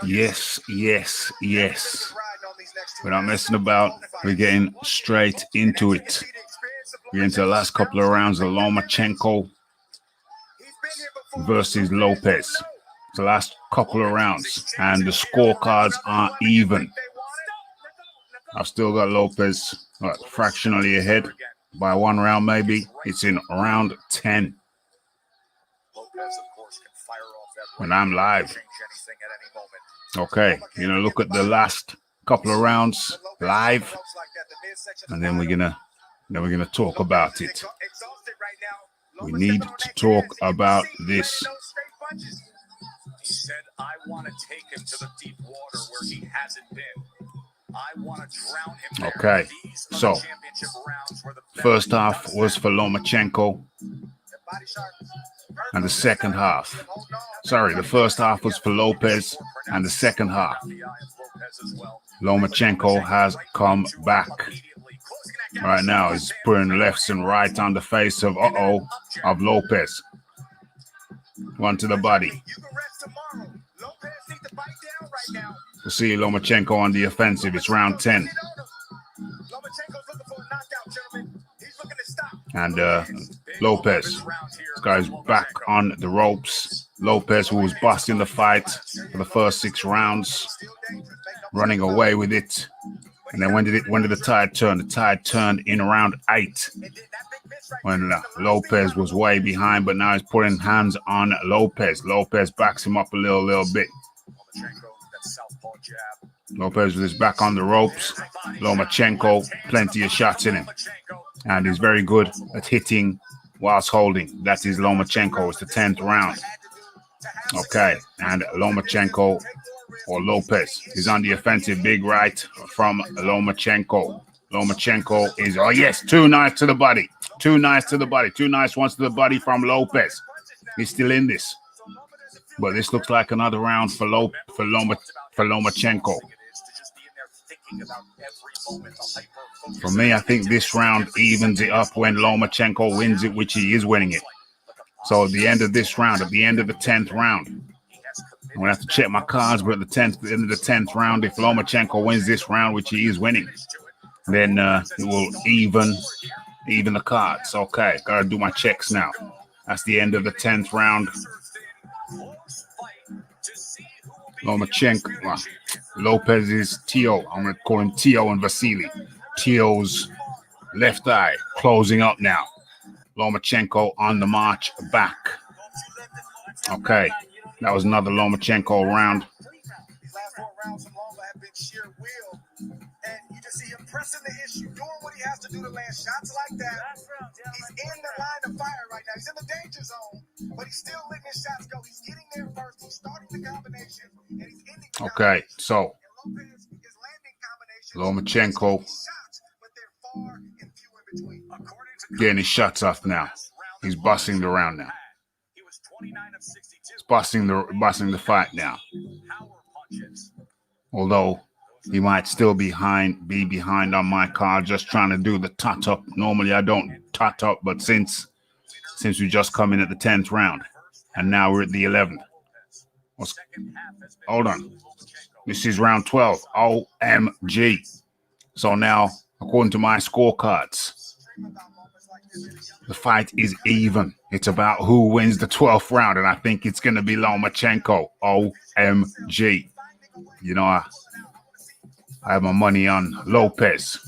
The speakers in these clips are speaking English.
Yes, yes, yes. We're not messing about. We're getting straight into it. We're into the last couple of rounds of Lomachenko versus Lopez. The last couple of rounds, and the scorecards are even. I've still got Lopez fractionally ahead by 1 round, maybe. It's in round 10. When I'm live. Okay, look at the last couple of rounds live, and then we're gonna talk about it. We need to talk about this. He said, I want to take him to the deep water where he hasn't been. I want to drown him there. Okay, so first half was for Lomachenko, and the second half. Sorry, the first half was for Lopez, and the second half, Lomachenko has come back. Right now, he's putting lefts and right on the face of Lopez. One to the body. To see Lomachenko on the offensive. It's round 10. And Lopez, this guy's back on the ropes. Lopez, who was busting the fight for the first 6 rounds, running away with it. And then when did the tide turn? The tide turned in round 8 when Lopez was way behind, but now he's putting hands on Lopez. Lopez backs him up a little bit. Lopez with his back on the ropes. Lomachenko, plenty of shots in him. And he's very good at hitting whilst holding. That is Lomachenko. It's the 10th round. Okay, and Lomachenko or Lopez is on the offensive. Big right from Lomachenko. Lomachenko is, oh yes, too nice to the body. Too nice to the body. Too nice ones to the body from Lopez. He's still in this. But this looks like another round for Lomachenko. For me, I think this round evens it up when Lomachenko wins it, which he is winning it. So at the end of this round, at the end of the 10th round, I'm going to have to check my cards, but at the end of the 10th round, if Lomachenko wins this round, which he is winning, then it will even the cards. Okay, got to do my checks now. That's the end of the 10th round. Lomachenko, Lopez is Teo. I'm going to call him Teo and Vasily. Teo's left eye closing up now. Lomachenko on the march back. Okay, that was another Lomachenko round. These last 4 rounds from Loma have been sheer will. And you just see him pressing the issue, doing what he has to do to land shots like that. He's in the line of fire right now. He's in the danger zone, but he's still letting his shots go. He's getting there first. He's starting the combination, and he's ending the okay, so Lomachenko getting his shots off now. He's busting the round now. He's busting the fight now. Although he might still be behind on my card, just trying to do the tot up. Normally I don't tot up, but since we just come in at the 10th round, and now we're at the 11th. Hold on. This is round 12. OMG. So now, according to my scorecards, the fight is even. It's about who wins the 12th round, and I think it's going to be Lomachenko. OMG. You know, I have my money on Lopez.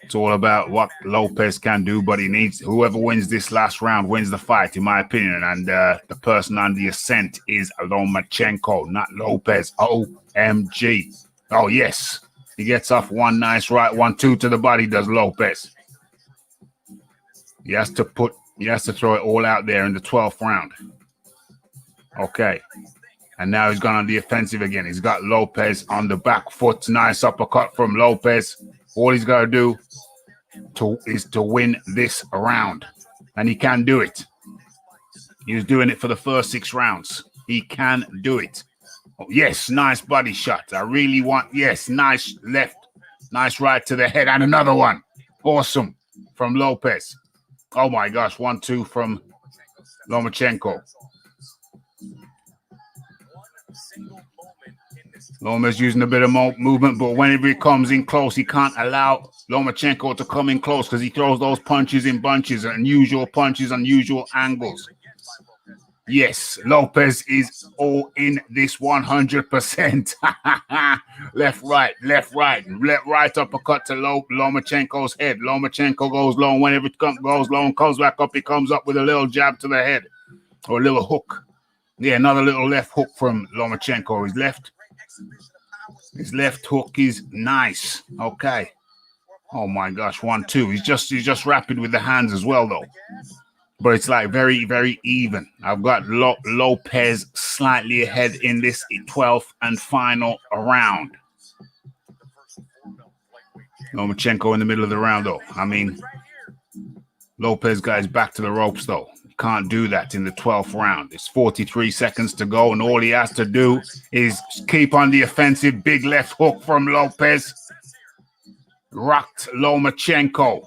It's all about what Lopez can do, but he needs whoever wins this last round wins the fight, in my opinion. And the person on the ascent is Lomachenko, not Lopez. OMG. Oh, yes. He gets off one nice right, 1-2 to the body, does Lopez. He has to throw it all out there in the 12th round. Okay. And now he's gone on the offensive again. He's got Lopez on the back foot. Nice uppercut from Lopez. All he's got to do is to win this round. And he can do it. He was doing it for the first 6 rounds. He can do it. Oh, yes, nice body shot. I really want, yes, nice left. Nice right to the head. And another one. Awesome from Lopez. Oh, my gosh. 1-2 from Lomachenko. Loma's using a bit of movement, but whenever he comes in close, he can't allow Lomachenko to come in close because he throws those punches in bunches, unusual punches, unusual angles. Yes, Lopez is all in this 100%. Left, right, left, right uppercut to Lomachenko's head. Lomachenko goes low. Whenever it goes low and comes back up, he comes up with a little jab to the head or a little hook. Yeah, another little left hook from Lomachenko. His left hook is nice. Okay. Oh my gosh, 1-2. He's just rapid with the hands as well, though. But it's like very, very even. I've got Lopez slightly ahead in this 12th and final round. Lomachenko in the middle of the round, though. I mean, Lopez got his back to the ropes, though. Can't do that in the 12th round. It's 43 seconds to go, and all he has to do is keep on the offensive. Big left hook from Lopez. Rocked Lomachenko.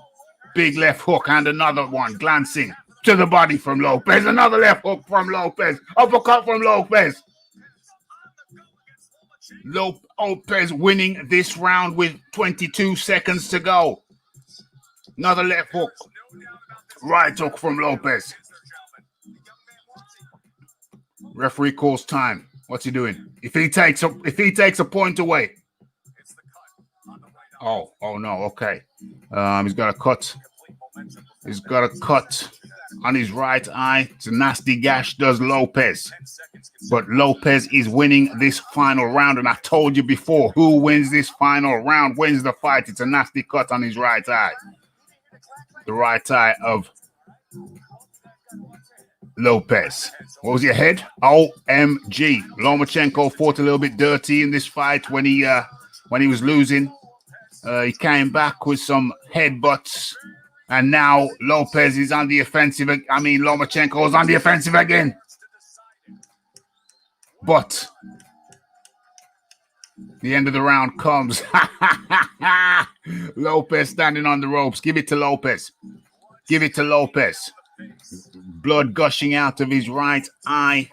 Big left hook and another one glancing to the body from Lopez. Another left hook from Lopez. Uppercut from Lopez. Lopez winning this round with 22 seconds to go. Another left hook. Right hook from Lopez. Referee calls time. What's he doing? If he takes a point away. Oh no, okay. He's got a cut. He's got a cut on his right eye. It's a nasty gash, does Lopez. But Lopez is winning this final round. And I told you before, who wins this final round wins the fight. It's a nasty cut on his right eye. The right eye of Lopez. What was your head? OMG. Lomachenko fought a little bit dirty in this fight when he was losing. He came back with some headbutts. And now Lopez is on the offensive. I mean, Lomachenko is on the offensive again. But the end of the round comes. Lopez standing on the ropes. Give it to Lopez. Give it to Lopez. Blood gushing out of his right eye.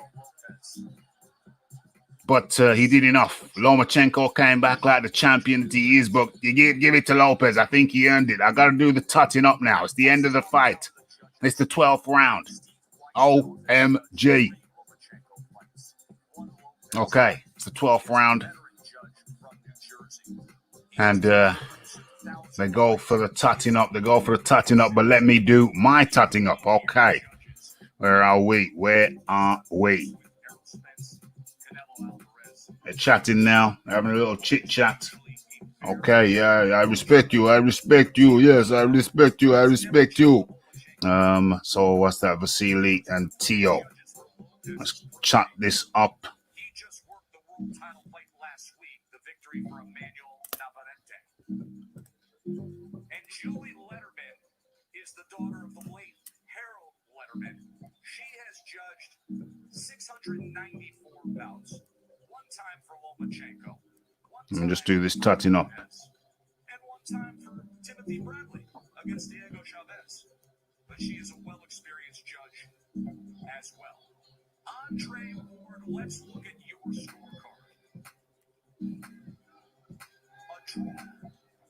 But he did enough. Lomachenko came back like the champion that he is, but you give it to Lopez. I think he earned it. I got to do the tutting up now. It's the end of the fight. It's the 12th round. OMG. Okay, it's the 12th round. And they go for the tutting up. They go for the tutting up, but let me do my tutting up. Okay. Where are we? They're chatting now. They're having a little chit chat. Okay, yeah, I respect you. Yes, I respect you. So what's that? Vasily and Teo. Let's chat this up. He just worked the world title fight last week, the victory for Emmanuel Navarrete. And Julie Letterman is the daughter of the late Harold Letterman. She has judged 694 bouts. One time for Lomachenko. Let me just do this tutting up. And one time for Timothy Bradley against Diego Chavez. But she is a well-experienced judge as well. Andre Ward, let's look at your scorecard.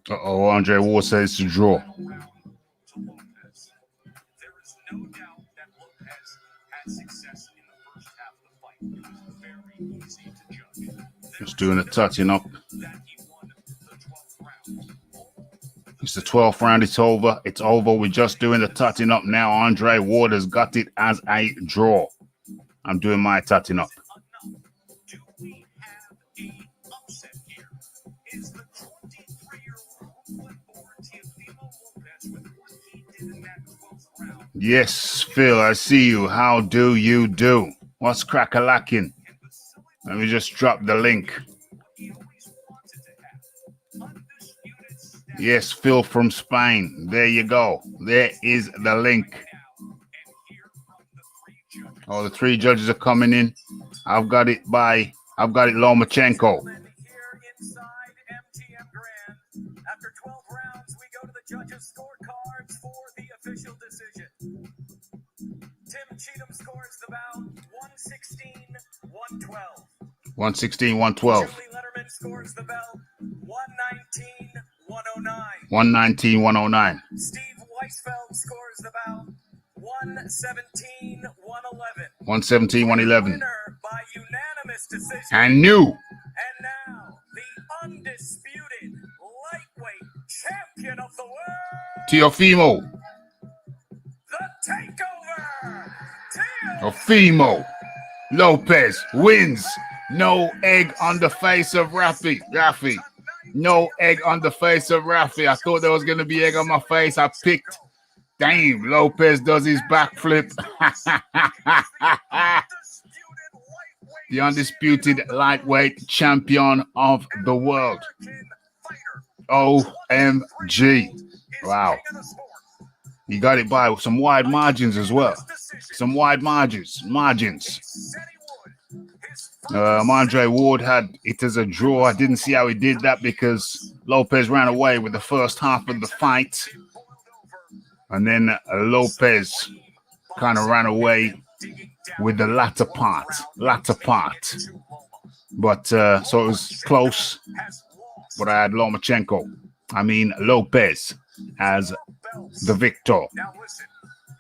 A draw. Andre Ward says it's a draw. There is no doubt that Lopez had success in the first half of the fight. It was very easy to judge. Just doing the touching up. That he won the 12th round. It's the 12th round. It's over. It's over. We're just doing the touching up now. Andre Ward has got it as a draw. I'm doing my touching up. Do we have a upset here? Is the 23-year-old Brooklyn-born Teofimo Lopez with what he did in that 12th round? Yes, Phil, I see you. How do you do? What's crack-a-lacking? Let me just drop the link. Yes, Phil from Spain. There you go. There is the link. Oh, the three judges are coming in. I've got it Lomachenko. Here inside MTM Grand. After 12 rounds, we go to the judges' scorecards for the official decision. Tim Cheatham scores the bout 116-112. 116-112. Julie Letterman scores the belt. 119-109. 119-109. Steve Weisfeld scores the belt. 117-111. 117-111. Winner by unanimous decision. And new. And now, the undisputed lightweight champion of the world, Teofimo. the Takeover, Teofimo Lopez wins. No egg on the face of Rafi. No egg on the face of Rafi. I thought there was going to be egg on my face. I picked. Damn, Lopez does his backflip. The undisputed lightweight champion of the world. OMG. Wow. He got it by some wide margins as well. Some wide margins. Andre Ward had it as a draw. I didn't see how he did that because Lopez ran away with the first half of the fight. And then Lopez kind of ran away with the latter part. But so it was close. But I had Lopez as the victor. Now listen,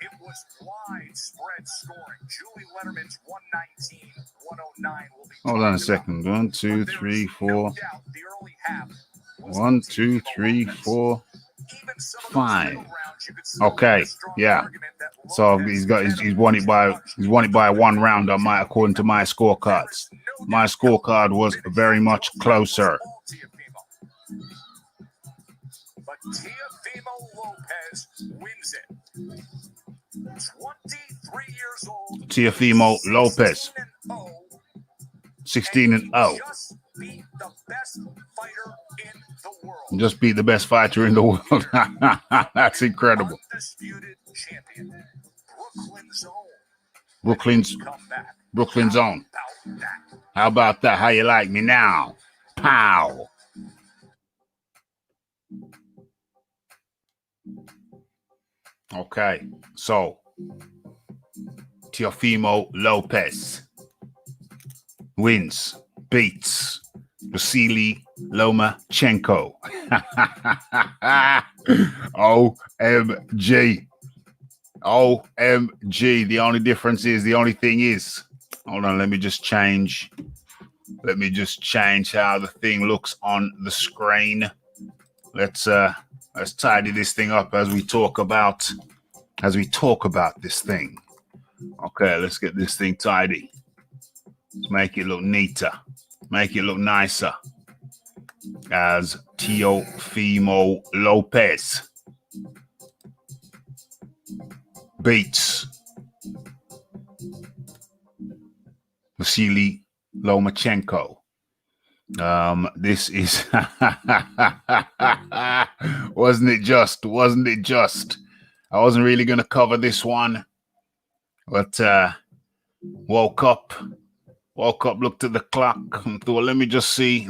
it was widespread scoring. Julie Letterman's 119-109 will be. Hold on a second. 1, 2, 3, 4. 1, 2, 3, 4, 5. Okay, yeah. So he's won it by 1 round on my, according to my scorecards. My scorecard was very much closer. But Teofimo Lopez wins it. 23 years old. Teofimo Lopez. 16-0. Just beat the best fighter in the world. Just beat the best fighter in the world. That's incredible. Undisputed champion. Brooklyn's own. How about that? How you like me now? Pow. Okay, so Teofimo Lopez wins, beats Vasily Lomachenko. OMG. OMG. The only thing is, hold on, let me just change how the thing looks on the screen. Let's tidy this thing up as we talk about this thing. Okay, let's get this thing tidy. Let's make it look neater. Make it look nicer. As Teofimo Lopez beats Vasily Lomachenko. This is wasn't it just? I wasn't really gonna cover this one, but woke up, looked at the clock, and thought, let me just see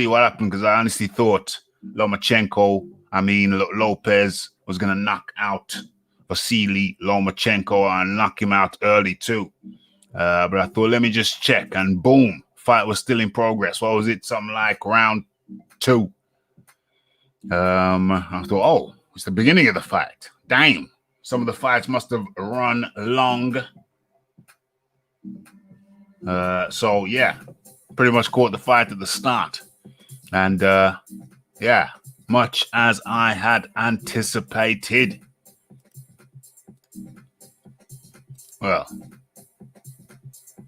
what happened, because I honestly thought Lopez was gonna knock out Vasily Lomachenko and knock him out early too. But I thought, let me just check, and boom. Fight was still in progress. What was it? Something like round 2. I thought, oh, it's the beginning of the fight. Damn. Some of the fights must have run long. So, yeah, pretty much caught the fight at the start. And, yeah, much as I had anticipated. Well,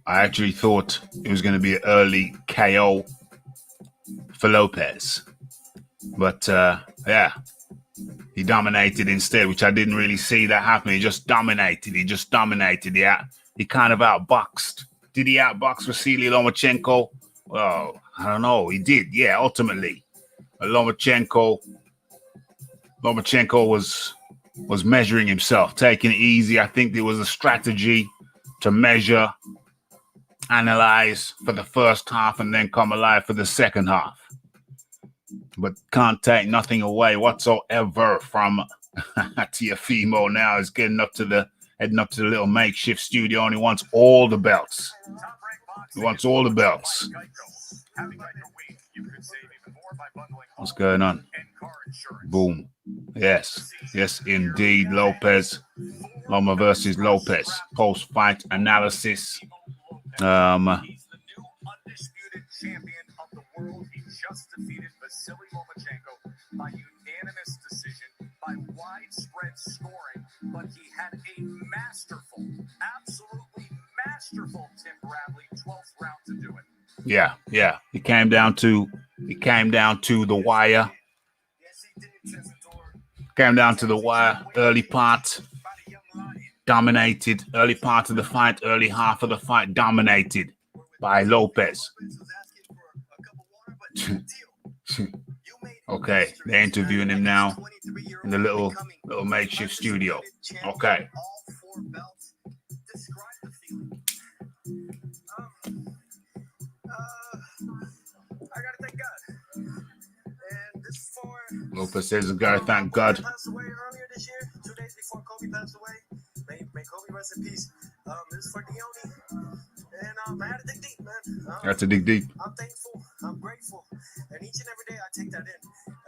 I actually thought it was going to be an early KO for Lopez. But, yeah, he dominated instead, which I didn't really see that happen. He just dominated. Yeah, he kind of outboxed. Did he outbox Vasily Lomachenko? Well, I don't know. He did, yeah, ultimately. Lomachenko was measuring himself, taking it easy. I think there was a strategy to measure, analyze for the first half, and then come alive for the second half. But can't take nothing away whatsoever from Teofimo. Now is heading up to the little makeshift studio, and he wants all the belts. What's going on? Boom. Yes. Yes, indeed. Lopez. Loma versus Lopez. Post-fight analysis. He's the new undisputed champion of the world. He just defeated Vasily Lomachenko by unanimous decision, by widespread scoring, but he had a masterful, absolutely masterful Tim Bradley 12th round to do it. Yeah. It came down to the wire. Came down to the wire. Early part dominated. Early part of the fight, early half of the fight dominated by Lopez. Okay, they're interviewing him now in the little makeshift studio. Okay. I gotta thank God. And this is for Lopez says, "I gotta thank God." passed away earlier this year, 2 days before Kobe passed away. May Kobe rest in peace. This is for Dione. And I had to dig deep, man. That's a dig deep. I'm thankful. I'm grateful. And each and every day I take that in.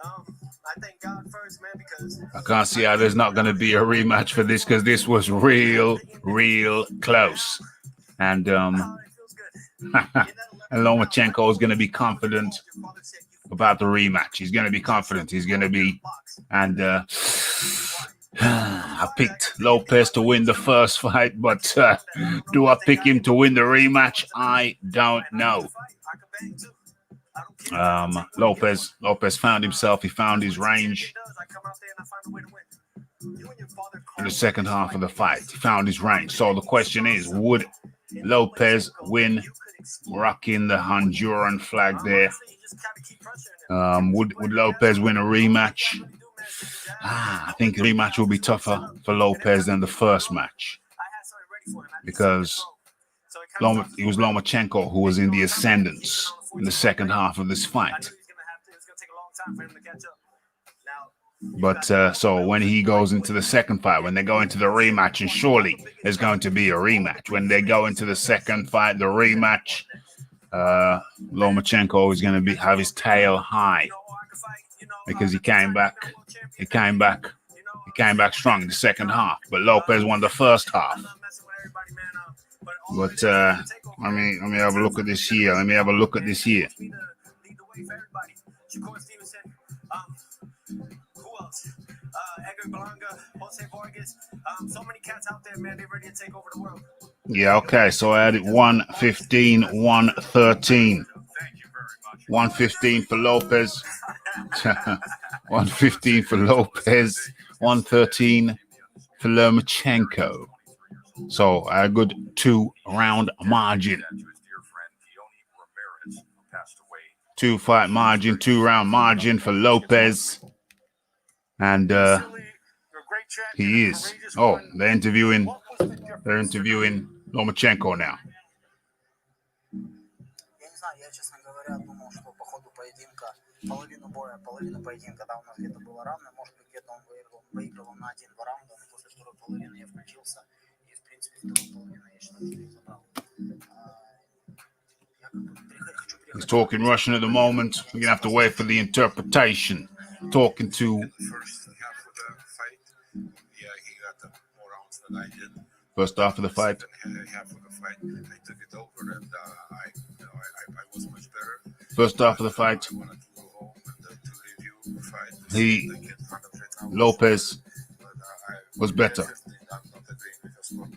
I thank God first, man, because I can't see how there's not going to be a rematch for this, because this was real close. And it feels good. and Lomachenko is going to be confident about the rematch. He's going to be confident. He's going to be, and I picked Lopez to win the first fight, but do I pick him to win the rematch? I don't know. Lopez found himself. He found his range in the second half of the fight. He found his range. So the question is, would Lopez win, rocking the Honduran flag there? Would Lopez win a rematch? I think the rematch will be tougher for Lopez than the first match, because it was Lomachenko who was in the ascendance in the second half of this fight. But so when he goes into the second fight, when they go into the rematch, and surely there's going to be a rematch. When they go into the second fight, the rematch, Lomachenko is going to have his tail high, because he came back strong in the second half. But Lopez won the first half. But let me have a look at this here. Yeah, okay. So I had it 115, 113. 115 for Lopez. 115 for Lopez. 113 for Lomachenko. So a good 2-round margin. 2-fight margin, 2-round margin for Lopez. And he is. Oh, they're interviewing Lomachenko now. Половину боя, половину поединка, да, у нас где-то было равно, может быть, где-то он выигрывал на 1-2 раунда, но после второй половины я включился, и, в принципе, вторую половину я считаю, что я забрал. He's talking Russian at the moment. We're going to have to wait for the interpretation. Talking to... First half of the fight. First half of the fight. Lopez was better.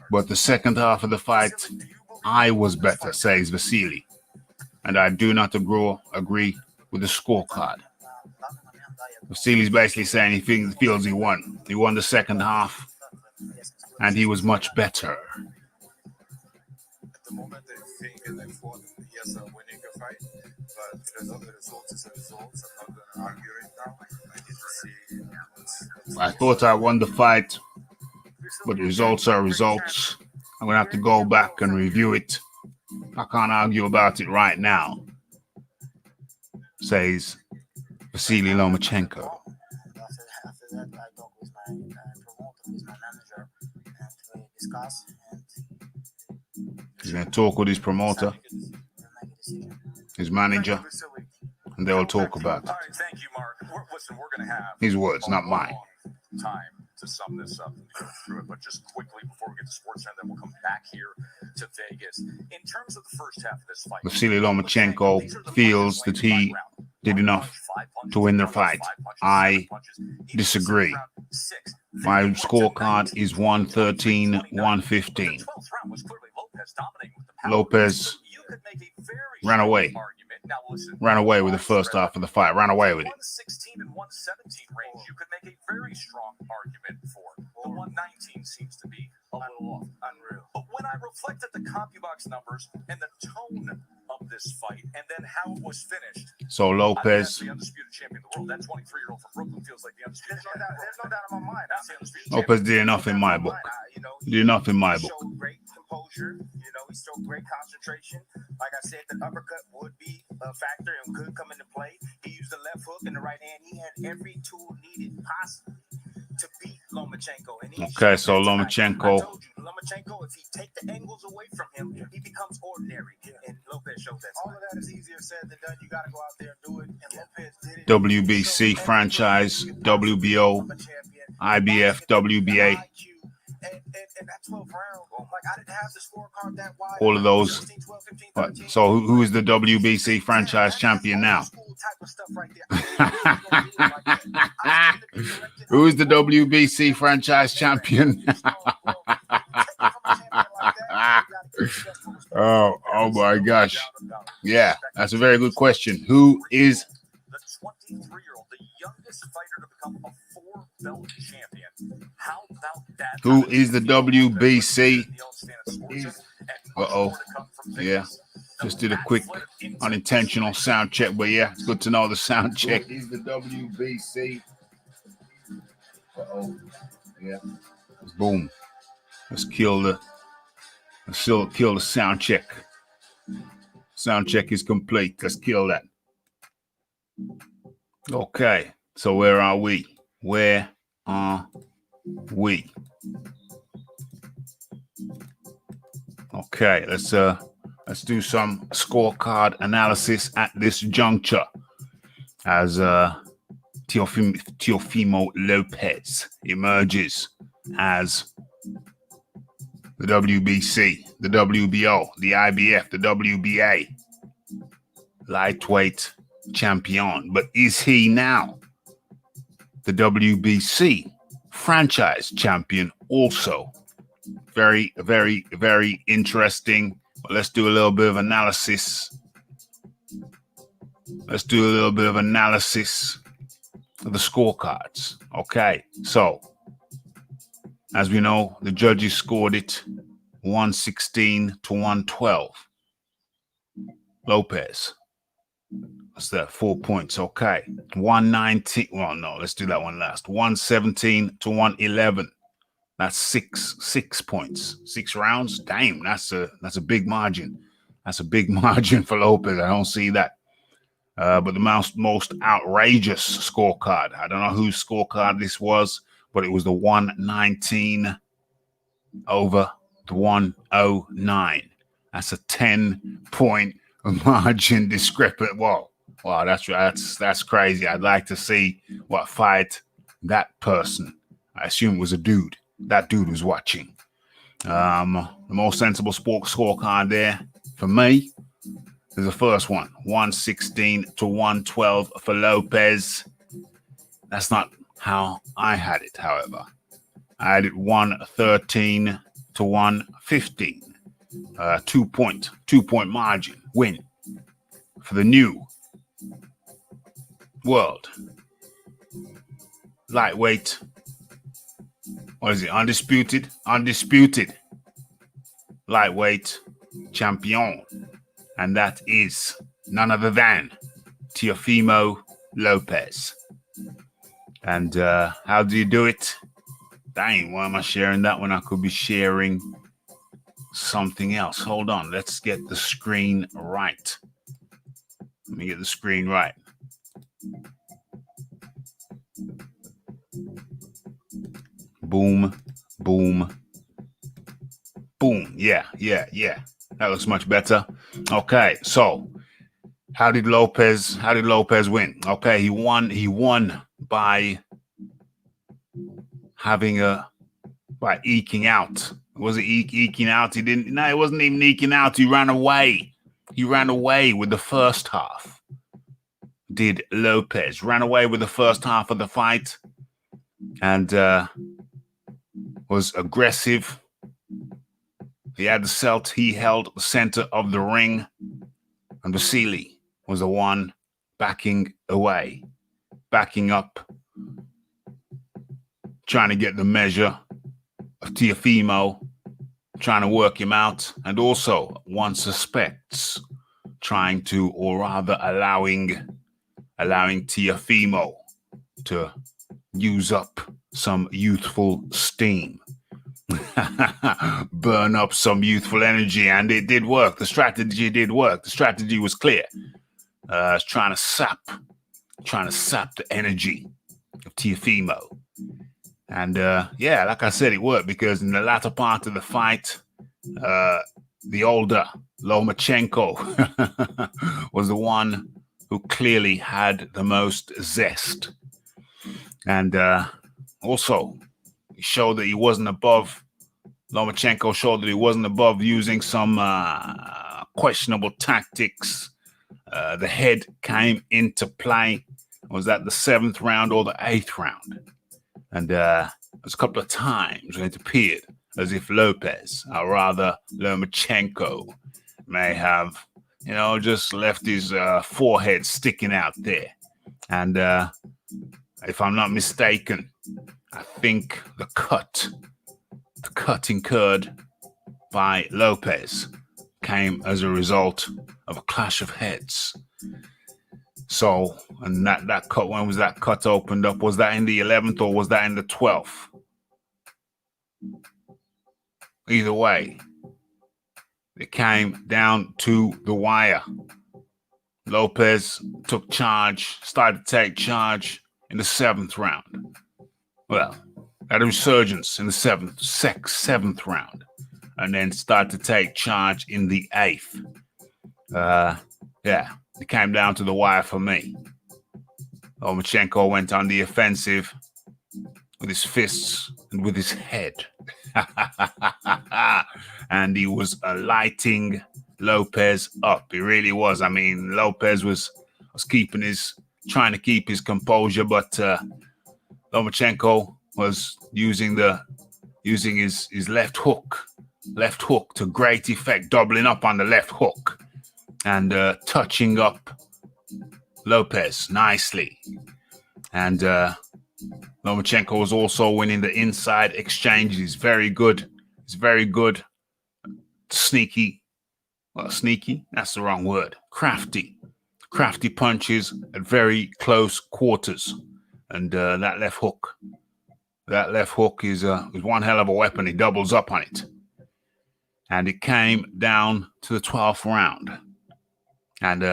But the second half of the fight, I was better, says Vasily. And I do not agree with the scorecard. Vasily's basically saying he feels he won. He won the second half, and he was much better. At the moment, I think and I thought, yes, I'm winning a fight, but the result is a result. I'm not going to argue right now. I need to see. I thought I won the fight, but the results are results. I'm going to have to go back and review it. I can't argue about it right now, says Vasily Lomachenko. After that, I talk with my promoter, with my manager, and we discuss. He's going to talk with his promoter, his manager. and they will talk about it. All right, thank you, Mark. Listen, we're going to have His words, not mine. long time to sum this up and go through it, but just quickly before we get to Sports Center, then we'll come back here to Vegas. In terms of the first half of this fight, Vasily Lomachenko feels that he did enough to win their fight. I disagree. My scorecard is 113-115. Lopez ran away. Ran away with the first half of the fight. Ran away with it. 116 and 117 range, you could make a very strong argument for. The 119 seems to be a little off. Unreal. But when I reflected the CompuBox numbers and the tone of this fight, and then how it was finished. So Lopez, the undisputed champion of the world. That 23-year-old from Brooklyn feels like the undisputed champion. There's no doubt in my mind. Lopez did enough in my book. Did enough in my book. Showed great composure. You know, he showed great concentration. Like I said, the uppercut would be a factor and could come into play. He used the left hook and the right hand. He had every tool needed possibly to beat Lomachenko. And Okay, so Lomachenko. I told you, Lomachenko, if he take the angles away from him, he becomes ordinary. And Lopez showed that. All of that is easier said than done. You got to go out there and do it. And Lopez did it. WBC franchise, WBO, IBF, WBA. And that 12th round, like I didn't have the scorecard that wide. All of those. 16, 12, 15, But 13. so who is the WBC franchise champion now? Who is the WBC franchise champion? Oh my gosh. Yeah, that's a very good question. Who is the 23-year-old, the youngest fighter to become a 4-belt champion? How about that? Who is the WBC? Yeah. Just did a quick unintentional sound check, but yeah, it's good to know the sound check. Who is the WBC? Yeah. Boom. Let's kill the sound check. Sound check is complete. Let's kill that. Okay. So where are we? Where are we? Okay, let's do some scorecard analysis at this juncture as Teofimo Lopez emerges as the WBC, the WBO, the IBF, the WBA lightweight champion. But is he now the WBC franchise champion also? Very, very, very interesting. But let's do a little bit of analysis. Let's do a little bit of analysis of the scorecards. Okay, so as we know, the judges scored it 116-112. Lopez. What's that? 4 points. Okay. 119. Well, no, let's do that one last. 117-111. That's six points. 6 rounds. Damn, that's a big margin. That's a big margin for Lopez. I don't see that. But the most outrageous scorecard. I don't know whose scorecard this was, but it was the 119 over the 109. That's a 10-point margin discrepant. Wow, that's crazy. I'd like to see what fight that person. I assume it was a dude. That dude was watching. The most sensible sports scorecard there for me is the first one, 116-112 for Lopez. That's not how I had it, however. I had it 113-115. 2-point margin win for the new world lightweight. What is it? Undisputed lightweight champion. And that is none other than Teofimo Lopez. And how do you do it? Dang, why am I sharing that when I could be sharing something else? Hold on, let's get the screen right. Let me get the screen right. Boom, boom, boom. Yeah. That looks much better. Okay, so How did Lopez win? Okay, he won by by eking out. Was it eking out? It wasn't even eking out. He ran away. He ran away with the first half. Did Lopez ran away with the first half of the fight and was aggressive. He held the center of the ring, and Vasily was the one backing away, backing up, trying to get the measure of Teofimo, trying to work him out, and also one suspects trying to, or rather allowing Teofimo to use up some youthful steam, burn up some youthful energy, and it did work. The strategy did work. The strategy was clear. It's trying to sap the energy of Teofimo. And like I said, it worked because in the latter part of the fight, the older Lomachenko was the one who clearly had the most zest. And also, he showed that he wasn't above. Lomachenko showed that he wasn't above using some questionable tactics. The head came into play. Was that the 7th round or the 8th round? And there was a couple of times when it appeared as if Lopez, or rather Lomachenko, may have, just left his forehead sticking out there. And if I'm not mistaken, I think the cut incurred by Lopez came as a result of a clash of heads. So, and that cut, when was that cut opened up? Was that in the 11th or was that in the 12th? Either way, it came down to the wire. Lopez started to take charge in the 7th round. Well, had a resurgence in the 7th round, and then started to take charge in the 8th. It came down to the wire for me. Lomachenko went on the offensive with his fists and with his head. And he was lighting Lopez up. He really was. I mean, Lopez was trying to keep his composure, but Lomachenko was using his left hook to great effect, doubling up on the left hook and touching up Lopez nicely. And Lomachenko was also winning the inside exchanges. He's very good. Sneaky. Well, sneaky, that's the wrong word. Crafty punches at very close quarters. And that left hook is one hell of a weapon. He doubles up on it. And it came down to the 12th round. And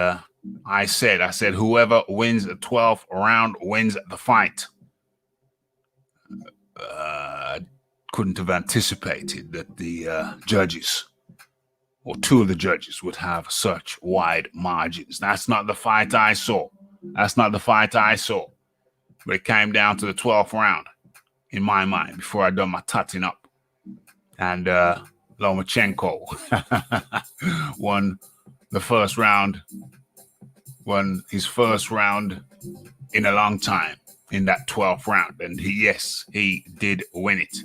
I said, whoever wins the 12th round wins the fight. Couldn't have anticipated that the judges, or 2 of the judges, would have such wide margins. That's not the fight I saw. But it came down to the 12th round, in my mind, before I done my tutting up. And Lomachenko won his first round in a long time in that 12th round. And he did win it.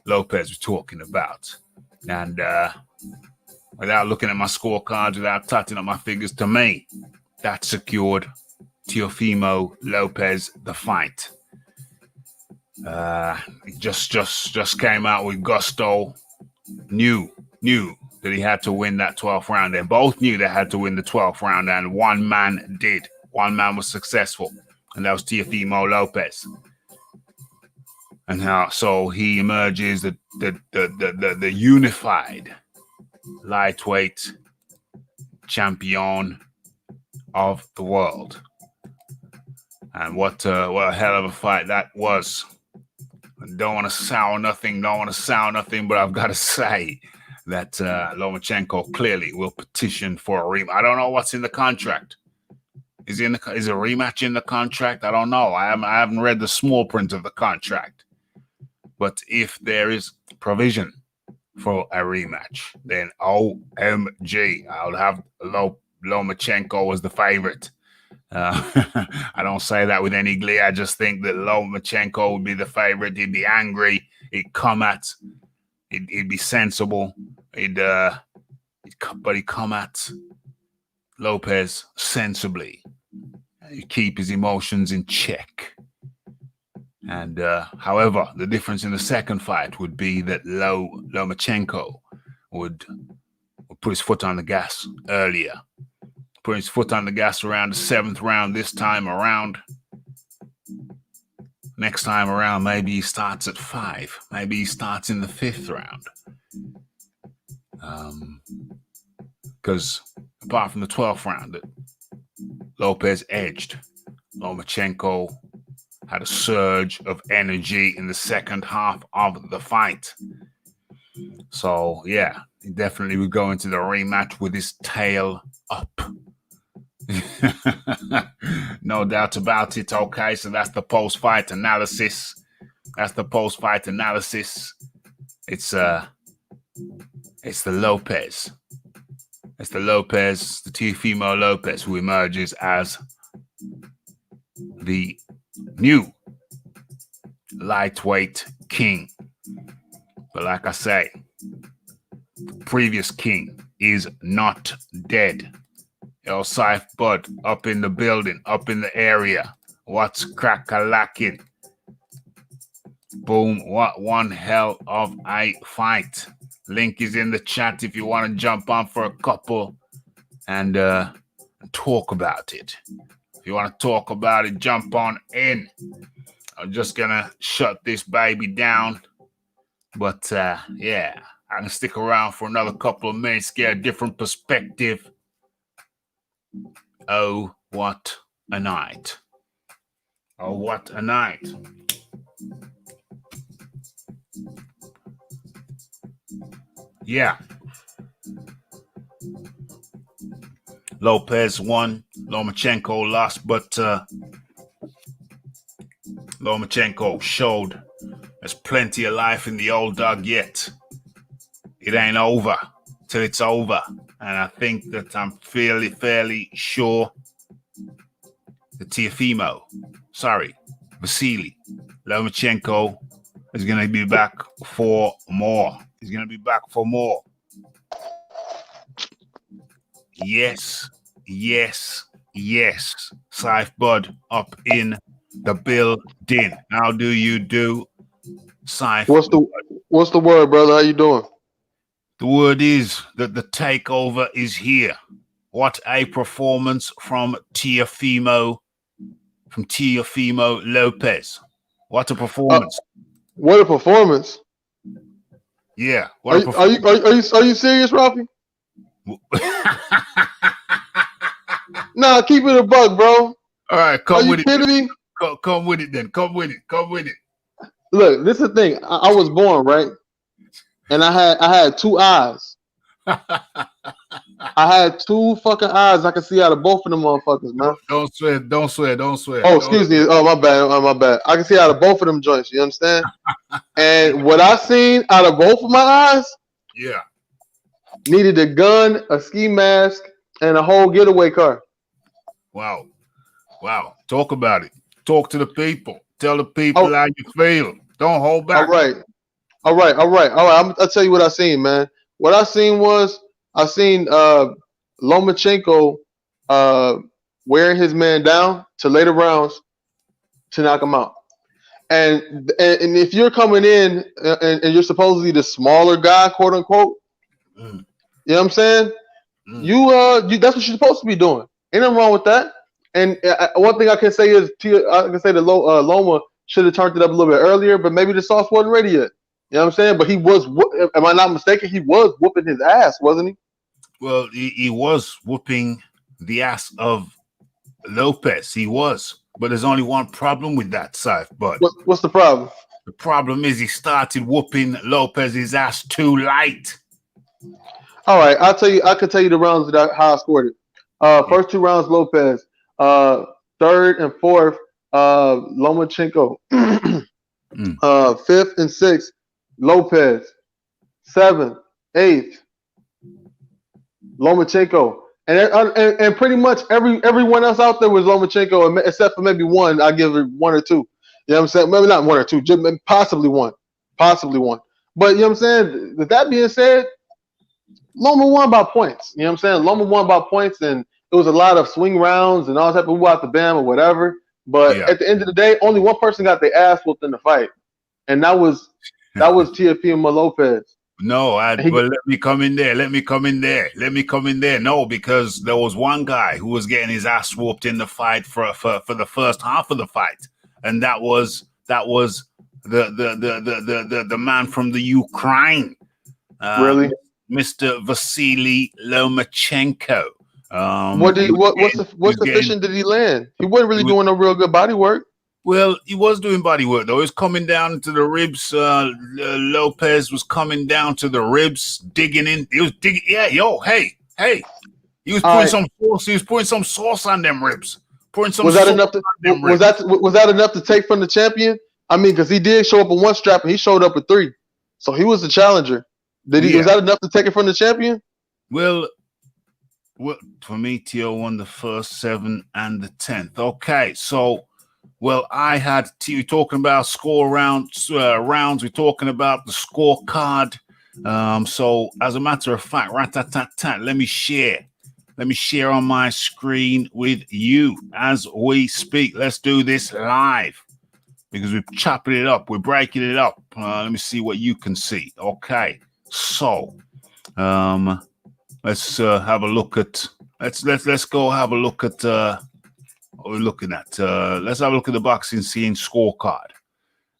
Lopez was talking about. And without looking at my scorecards, without touching up my figures, to me, that secured Teofimo Lopez the fight. He just came out with gusto. Knew that he had to win that 12th round. They both knew they had to win the 12th round, and one man did. One man was successful, and that was Teofimo Lopez. And so he emerges the unified lightweight champion of the world. And what a hell of a fight that was. Don't want to sour nothing, but I've got to say that Lomachenko clearly will petition for a rematch. I don't know what's in the contract. Is a rematch in the contract? I don't know. I haven't read the small print of the contract. But if there is provision for a rematch, then OMG, I'll have Lomachenko as the favorite. I don't say that with any glee. I just think that Lomachenko would be the favorite. He'd be angry. He'd come at. He'd be sensible. But he'd come at Lopez sensibly. He'd keep his emotions in check. And however, the difference in the second fight would be that Lomachenko would put his foot on the gas earlier. Put his foot on the gas around the 7th round this time around. Next time around, maybe he starts at 5. Maybe he starts in the 5th round. Because apart from the 12th round that Lopez edged, Lomachenko had a surge of energy in the second half of the fight. So, yeah, he definitely would go into the rematch with his tail up. No doubt about it. Okay, so that's the post-fight analysis. It's the Lopez. It's the Teofimo Lopez, who emerges as the new lightweight king. But like I say, the previous king is not dead. Yo, Saif Bud up in the building, up in the area. What's crack-a-lacking? Boom, what one hell of a fight. Link is in the chat if you want to jump on for a couple and talk about it. If you want to talk about it, jump on in. I'm just going to shut this baby down. But, yeah, I can stick around for another couple of minutes, get a different perspective. Oh, what a night. Oh, what a night. Yeah. Lopez won. Lomachenko lost, but Lomachenko showed there's plenty of life in the old dog yet. It ain't over till it's over. And I think that I'm fairly sure that Vasily Lomachenko is going to be back for more. He's going to be back for more. Yes. Saif Bud up in the building. How do you do, Saif? What's the word, brother? How you doing? The word is that the takeover is here. What a performance from Teofimo Lopez. What a performance. What a performance. Yeah. Are you serious, Rafi? Nah, keep it a buck, bro. All right, come with it. Are you kidding me? Come with it then. Come with it. Look, this is the thing. I was born, right? And I had two eyes. I had two fucking eyes. I could see out of both of them motherfuckers, man. Don't swear. Oh, excuse me. Oh, my bad. I can see out of both of them joints. You understand? And what I seen out of both of my eyes, yeah, needed a gun, a ski mask, and a whole getaway car. Wow. Talk about it. Talk to the people. Tell the people how you feel. Don't hold back. All right. I'll tell you what I seen, man. What I seen was Lomachenko wearing his man down to later rounds to knock him out. And if you're coming in and you're supposedly the smaller guy, quote unquote, you know what I'm saying? You that's what you're supposed to be doing. Ain't nothing wrong with that. And one thing I can say is that Loma should have turned it up a little bit earlier, but maybe the sauce wasn't ready yet. You know what I'm saying? But he was, am I not mistaken? He was whooping his ass, wasn't he? Well, he was whooping the ass of Lopez. He was. But there's only one problem with that, Saif. But what's the problem? The problem is he started whooping Lopez's ass too light. All right, I'll tell you. I can tell you the rounds that how I scored it. First two rounds, Lopez. Third and fourth, Lomachenko. Mm. Fifth and sixth, Lopez. Seventh, eighth, Lomachenko. And pretty much everyone else out there was Lomachenko, except for maybe one. I give it one or two. You know what I'm saying? Maybe not one or two, just possibly one, possibly one. But you know what I'm saying. With that being said, Loma won by points. You know what I'm saying? Loma won by points, and it was a lot of swing rounds and all type of who out the bam or whatever. But Yeah. at the end of the day, only one person got their ass whooped in the fight, and that was Teofimo Lopez. No, And he, well, let me come in there. Let me come in there. Let me come in there. No, because there was one guy who was getting his ass whooped in the fight for the first half of the fight, and that was the man from the Ukraine, uh, really? Mr. Vasily Lomachenko. What did He was what's getting, he what was getting, sufficient did he land? He wasn't he really was, doing no real good body work. well, he was doing body work though. He was coming down to the ribs. Lopez was coming down to the ribs, digging in. He was digging. Yeah, yo, hey. He was All putting right, some sauce. He was putting some sauce on them ribs. Pouring some was that sauce enough to on them ribs. was that enough to take from the champion? I mean, because he did show up with one strap and he showed up with three, so he was the challenger. Was Yeah. that enough to take it from the champion? Well, for me, Tio won the first 7 and the 10th. Okay, so well, I had Tio talking about score rounds. We're talking about the scorecard. So as a matter of fact, rat-tat-tat-tat, let me share on my screen with you as we speak. Let's do this live because we're chopping it up. We're breaking it up. Let me see what you can see. Okay, so let's have a look at. Let's go have a look at what we're looking at. Let's have a look at the boxing scene scorecard.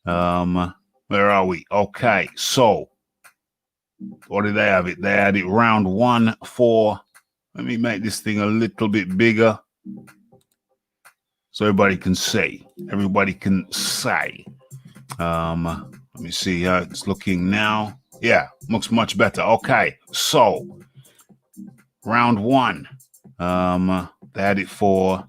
Where are we? Okay, so what did they have it? They had it round 1 for. Let me make this thing a little bit bigger so everybody can see. Everybody can say. Let me see how it's looking now. Yeah, looks much better. Okay, so round 1, they had it for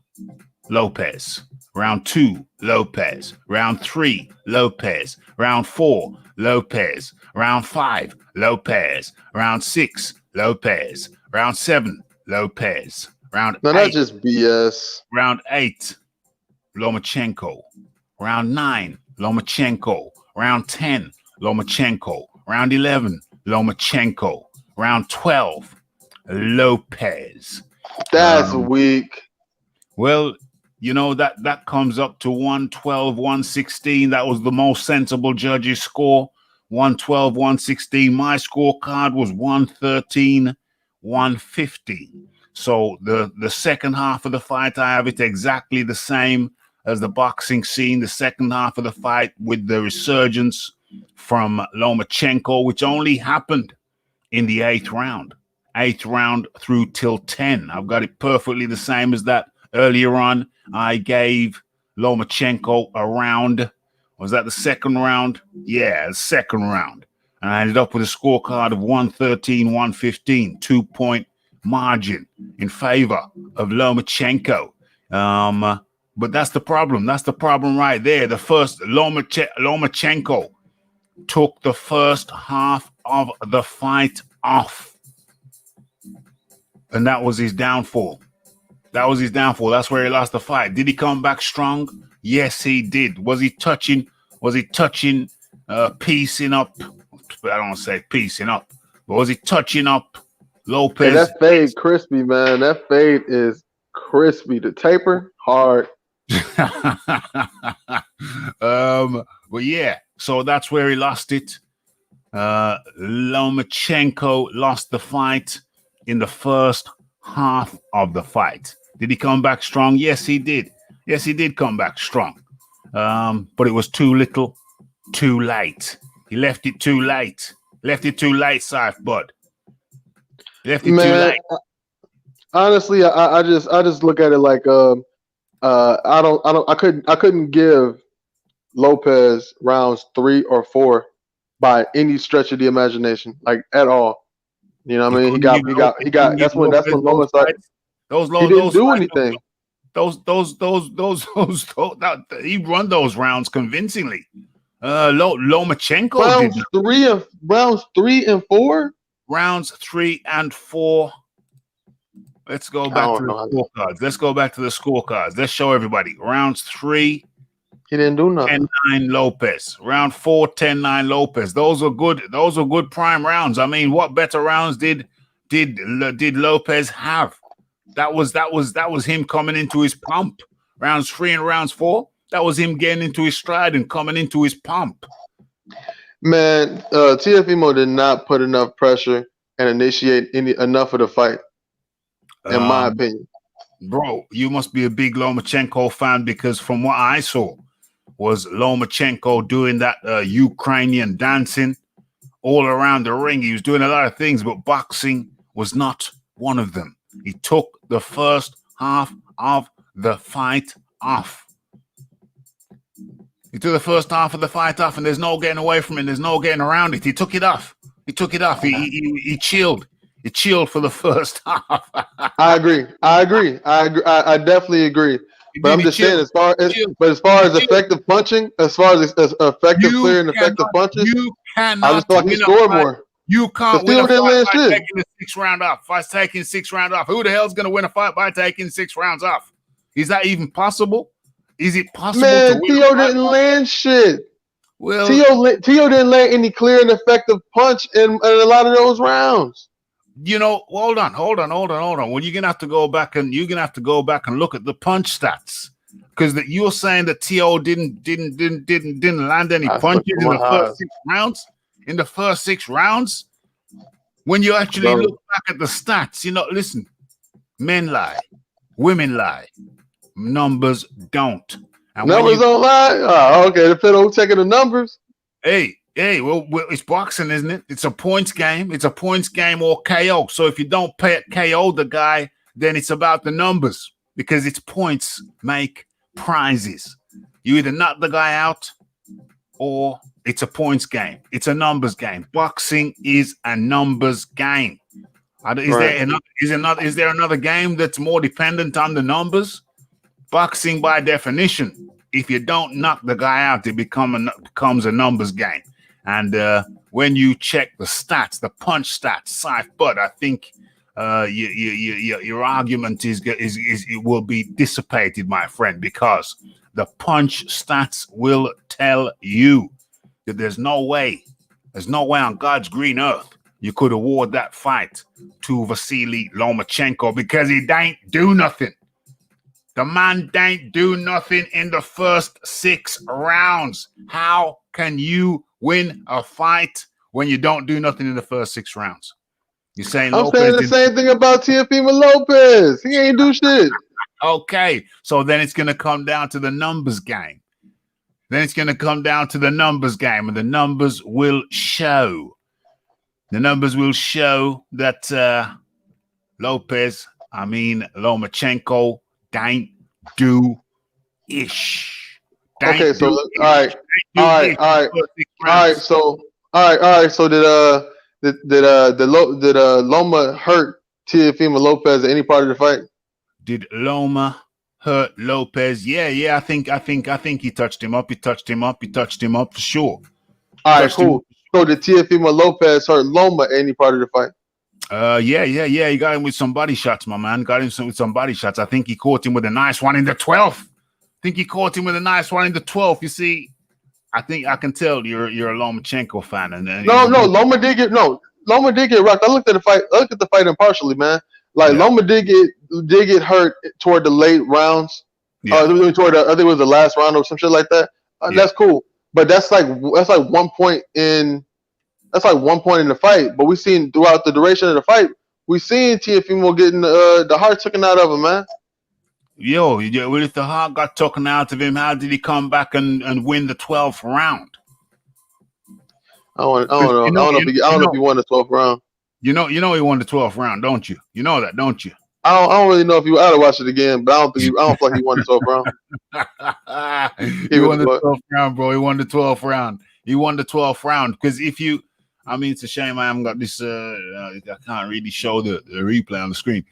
Lopez. Round 2, Lopez. Round 3, Lopez. Round 4, Lopez. Round 5, Lopez. Round 6, Lopez. Round 7, Lopez. Round No, 8, that's just BS. round 8, Lomachenko. Round 9, Lomachenko. Round 10, Lomachenko. Round 11, Lomachenko. Round 12, Lopez. That's weak. Well, you know, that comes up to 112, 116. That was the most sensible judges' score. 112, 116. My scorecard was 113, 115. So the second half of the fight, I have it exactly the same as the boxing scene. The second half of the fight with the resurgence from Lomachenko, which only happened in the 8th round. 8th round through till 10. I've got it perfectly the same as that. Earlier on, I gave Lomachenko a round. Was that the second round? Yeah, the second round. And I ended up with a scorecard of 113, 115, 2-point margin in favor of Lomachenko. But that's the problem. That's the problem right there. The first Lomachenko took the first half of the fight off. And that was his downfall. That's where he lost the fight. Did he come back strong? Yes, he did. Was he touching, piecing up? I don't say piecing up, but was he touching up Lopez? Hey, that fade crispy, man. That fade is crispy. The taper, hard. But yeah, so that's where he lost it. Lomachenko lost the fight in the first half of the fight. Did he come back strong? Yes, he did. Yes, he did come back strong. But it was too little, too late. He left it too late. Left it too late, Saif Bud. Left it too late. Honestly, I just look at it like I couldn't give Lopez rounds 3 or 4 by any stretch of the imagination, like at all. You know what I mean? He couldn't got. give That's Lopez when those Loma started. fights. Those He didn't do fights, anything. he won those rounds convincingly. Lomachenko did Rounds 3 and 4. rounds 3 and 4. Let's go back to the scorecards. Let's show everybody. Rounds 3. He didn't do nothing. 10-9 Lopez. Round 4, 10-9 Lopez. Those are good prime rounds. I mean, what better rounds did Lopez have? That was him coming into his pump. Rounds 3 and rounds 4. That was him getting into his stride and coming into his pump. Man, Teofimo did not put enough pressure and initiate enough of the fight, in my opinion. Bro, you must be a big Lomachenko fan, because from what I saw was Lomachenko doing that Ukrainian dancing all around the ring. He was doing a lot of things, but boxing was not one of them. He took the first half of the fight off. He took the first half of the fight off, and there's no getting away from it. There's no getting around it. He took it off. He chilled. He chilled for the first half. I agree. I definitely agree. But I'm just saying, as far as effective punching, as far as effective clear and effective punches, I just thought he scored more. You can't win a fight by taking the 6th round off. By taking 6 rounds off. Who the hell's going to win a fight by taking 6 rounds off? Is that even possible? Is it possible? Man, Teo didn't land shit. Well, Teo didn't land any clear and effective punch in a lot of those rounds. You know, hold on. Well, you're gonna have to go back and look at the punch stats, because you're saying that Teo didn't land any punches in the first 6 rounds. In the first 6 rounds, when you actually look back at the stats, listen, men lie, women lie, numbers don't. And numbers don't lie. Oh, okay. Depending on who's taking the numbers. Hey, well, it's boxing, isn't it? It's a points game. It's a points game or KO. So if you don't KO the guy, then it's about the numbers, because it's points make prizes. You either knock the guy out or it's a points game. It's a numbers game. Boxing is a numbers game. Is there another game that's more dependent on the numbers? Boxing, by definition, if you don't knock the guy out, it becomes a numbers game. And when you check the stats, the punch stats, but I think your argument is it will be dissipated, my friend, because the punch stats will tell you that there's no way on God's green earth you could award that fight to Vasily Lomachenko, because he didn't do nothing. The man didn't do nothing in the first 6 rounds. How can you win a fight when you don't do nothing in the first 6 rounds? You're saying I'm saying the same thing about Teofimo Lopez. He ain't do shit. Okay, so then it's going to come down to the numbers game. And the numbers will show. That Lomachenko didn't do ish. Okay, so all right. So did Loma hurt Teofimo Lopez at any part of the fight? Did Loma hurt Lopez? Yeah. I think he touched him up. He touched him up for sure. All right, cool. So did Teofimo Lopez hurt Loma at any part of the fight? Yeah. He got him with some body shots, my man. With some body shots. I think he caught him with a nice one in the 12th. You see, I think I can tell you're a Lomachenko fan. And Loma did get rocked. I looked at the fight impartially, man. Loma did get hurt toward the late rounds. Yeah. I think it was the last round or some shit like that. That's cool, but that's like 1 point in. That's like 1 point in the fight. But we seen throughout the duration of the fight, we seen Teofimo getting the heart taken out of him, man. Well, if the heart got taken out of him, how did he come back and win the 12th round? I don't know. I don't know if he won the 12th round. You know he won the 12th round, don't you? You know that, don't you? I don't really know if you. I had to watch it again, but I don't feel like he won the 12th round. He won the 12th round, bro. He won the 12th round because if you, I mean, it's a shame I haven't got this. I can't really show the replay on the screen.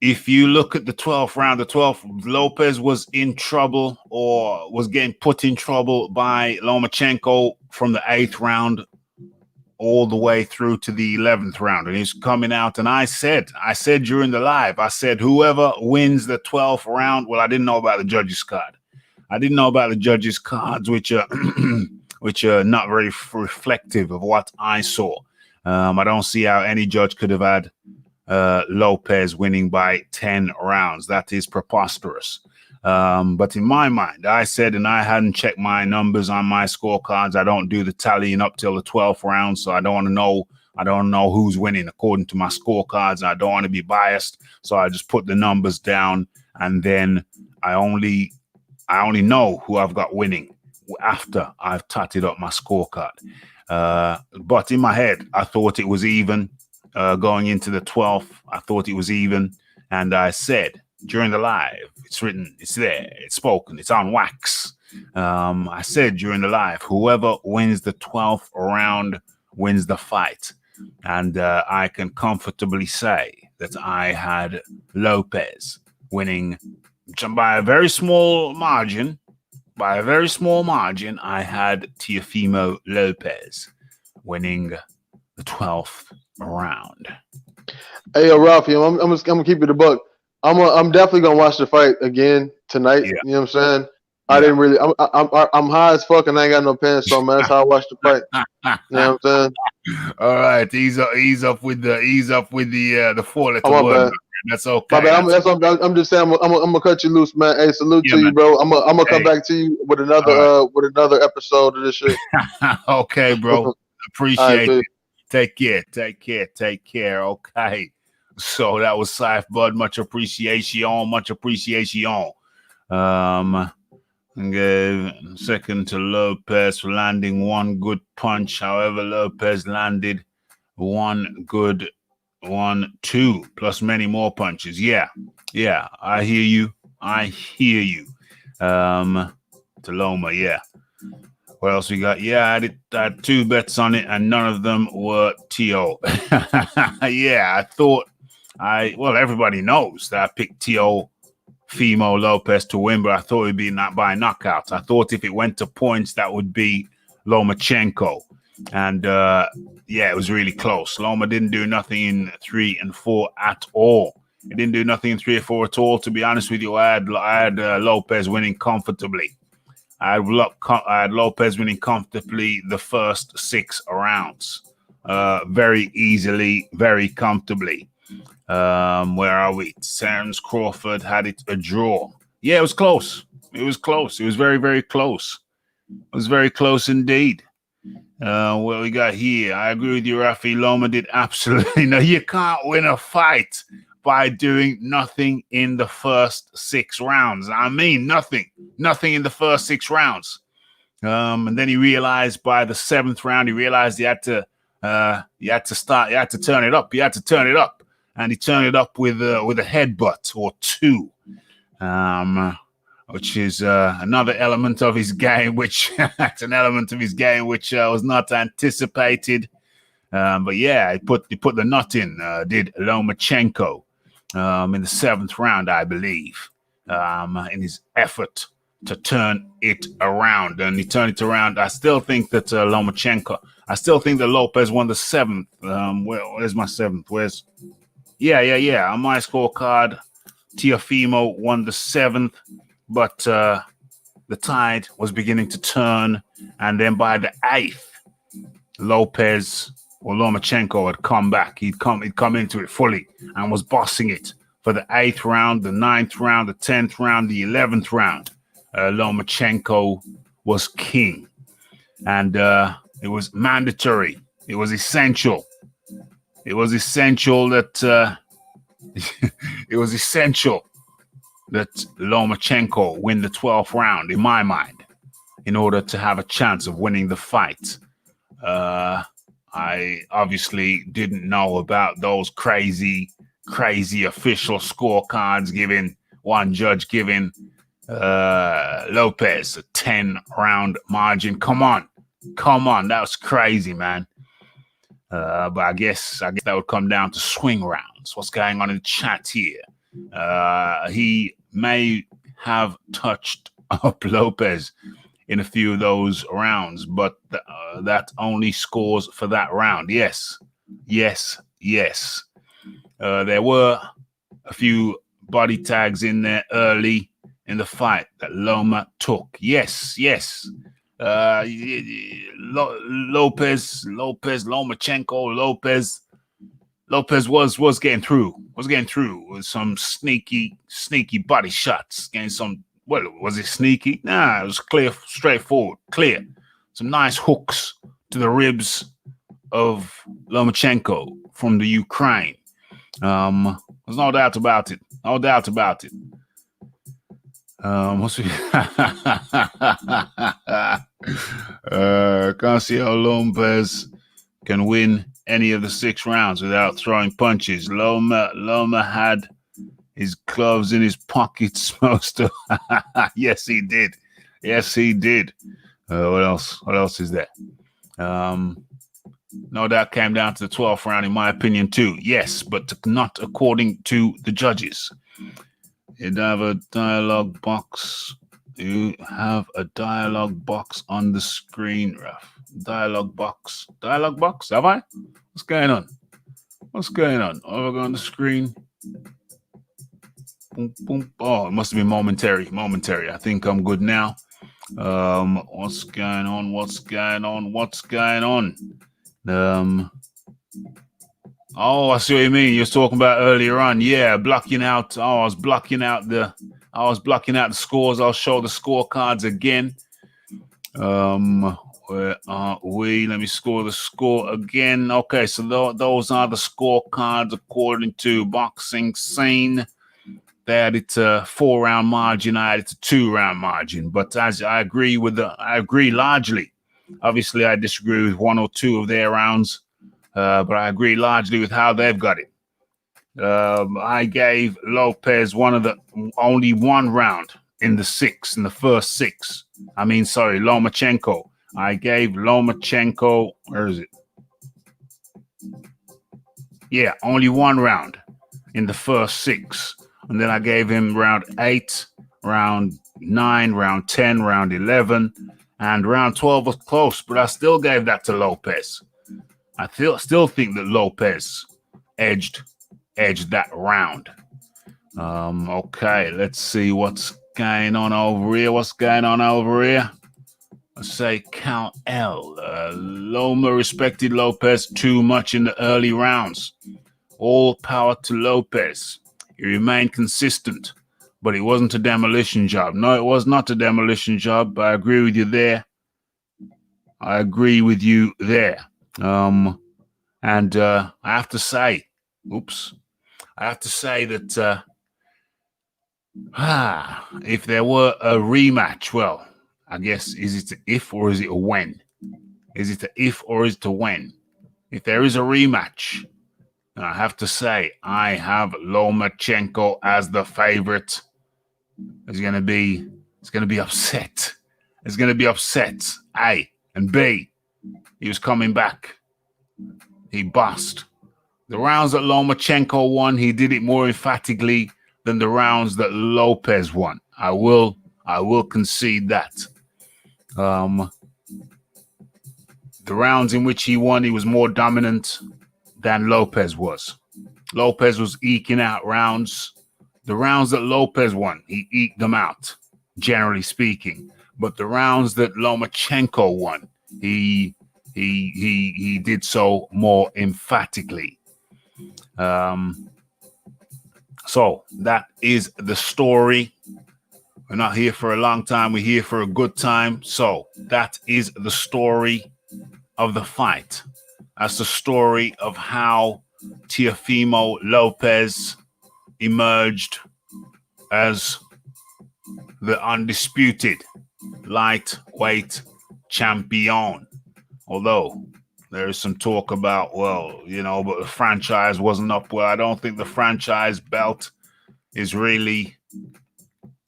If you look at the 12th round, the 12th, Lopez was in trouble or was getting put in trouble by Lomachenko from the 8th round all the way through to the 11th round. And he's coming out. And I said during the live, I said, whoever wins the 12th round, well, I didn't know about the judges card. I didn't know about the judges cards, which are not very reflective of what I saw. I don't see how any judge could have had Lopez winning by 10 rounds. That is preposterous. But in my mind, I said, and I hadn't checked my numbers on my scorecards. I don't do the tallying up till the 12th round, so I don't want to know. I don't know who's winning according to my scorecards. I don't want to be biased, so I just put the numbers down, and then I only know who I've got winning after I've totted up my scorecard. But in my head, I thought it was even. Going into the 12th, I thought it was even. And I said during the live, it's written, it's there, it's spoken, it's on wax. I said during the live, whoever wins the 12th round wins the fight. And I can comfortably say that I had Lopez winning by a very small margin. By a very small margin, I had Teofimo Lopez winning the 12th round. Hey, yo, Ralphie, I'm gonna keep it a buck. I'm definitely gonna watch the fight again tonight. Yeah. You know what I'm saying? I didn't really. I'm high as fuck and I ain't got no pants on, man. That's how I watch the fight. You know what I'm saying? All right, ease up with the 4-letter word. That's okay. My bad. I'm just saying. I'm gonna cut you loose, man. Hey, salute to you, bro. I'm gonna come back to you with another episode of this shit. Okay, bro. Appreciate it. Take care. Okay. So that was Saif Bud. Much appreciation. Gave second to Lopez for landing one good punch. However, Lopez landed two plus many more punches. Yeah. I hear you. To Loma, yeah. What else we got? Yeah, I had 2 bets on it, and none of them were Teo. Yeah, I thought everybody knows that I picked Teofimo Lopez to win, but I thought it'd be not by knockouts. I thought if it went to points, that would be Lomachenko. And it was really close. Loma didn't do nothing in 3 and 4 at all. He didn't do nothing in 3 or 4 at all. To be honest with you, I had Lopez winning comfortably. I had Lopez winning comfortably the first 6 rounds, very easily, very comfortably. Where are we? Terence Crawford had it a draw. Yeah, it was close. It was very, very close. It was very close indeed. What we got here? I agree with you, Rafi. Loma did absolutely no. You can't win a fight by doing nothing in the first 6 rounds. I mean, nothing in the first 6 rounds. And then he realized by the 7th round, he had to turn it up. He had to turn it up, and he turned it up with a headbutt or 2, which is another element of his game, which was not anticipated. But yeah, he put the nut in. Did Lomachenko. In the 7th round, I believe, in his effort to turn it around. And he turned it around. I still think that Lopez won the 7th. Where's my 7th? Yeah. On my scorecard, Teofimo won the 7th, but the tide was beginning to turn. And then by the 8th, Lopez or Lomachenko had come back. He'd come into it fully and was bossing it for the 8th round, the 9th round, the 10th round, the 11th round. Lomachenko was king. And it was mandatory. It was essential. It was essential that Lomachenko win the 12th round, in my mind, in order to have a chance of winning the fight. I obviously didn't know about those crazy official scorecards giving one judge giving Lopez a 10-round margin. Come on. Come on, that was crazy, man. But I guess that would come down to swing rounds. What's going on in the chat here? He may have touched up Lopez in a few of those rounds, but that only scores for that round. Yes. There were a few body tags in there early in the fight that Loma took. Yes. Lopez, Lomachenko, Lopez was getting through with some sneaky body shots, getting some. Well, was it sneaky? Nah, it was clear, straightforward, clear. Some nice hooks to the ribs of Lomachenko from the Ukraine. There's no doubt about it. Can't see how Lopez can win any of the 6 rounds without throwing punches. Loma had his gloves in his pockets most of. Yes, he did. What else is there? No, that came down to the 12th round, in my opinion, too. Yes, but not according to the judges. You have a dialogue box. You have a dialogue box on the screen, Raf. Dialogue box. Have I? What's going on? Over on the screen. Boom, boom. Oh, it must have been momentary. I think I'm good now. What's going on? Oh, I see what you mean. You were talking about earlier on. Yeah, blocking out. I was blocking out the scores. I'll show the scorecards again. Where are we? Let me score the score again. Okay, so those are the scorecards according to Boxing Scene. They had it to 4-round margin. I had it to 2-round margin. But as I agree largely. Obviously, I disagree with 1 or 2 of their rounds, but I agree largely with how they've got it. I gave Lopez only 1 round in the first 6. Lomachenko. I gave Lomachenko, where is it? Yeah, only 1 round in the first 6. And then I gave him round 8, round 9, round 10, round 11, and round 12 was close, but I still gave that to Lopez. I still think that Lopez edged that round. Okay, let's see what's going on over here. Let's say count L. Loma respected Lopez too much in the early rounds. All power to Lopez. He remained consistent, but it wasn't a demolition job. No, it was not a demolition job. I agree with you there. And I have to say that if there were a rematch, well, I guess, is it an if or is it a when? If there is a rematch, I have to say I have Lomachenko as the favorite. It's gonna be upset. A and B. He was coming back. He bossed. The rounds that Lomachenko won, he did it more emphatically than the rounds that Lopez won. I will concede that. The rounds in which he won, he was more dominant than Lopez was. Lopez was eking out rounds. The rounds that Lopez won, he eked them out, generally speaking. But the rounds that Lomachenko won, he did so more emphatically. So that is the story. We're not here for a long time. We're here for a good time. So that is the story of the fight. That's the story of how Teofimo Lopez emerged as the undisputed lightweight champion. Although there is some talk about, but the franchise wasn't up well. I don't think the franchise belt is really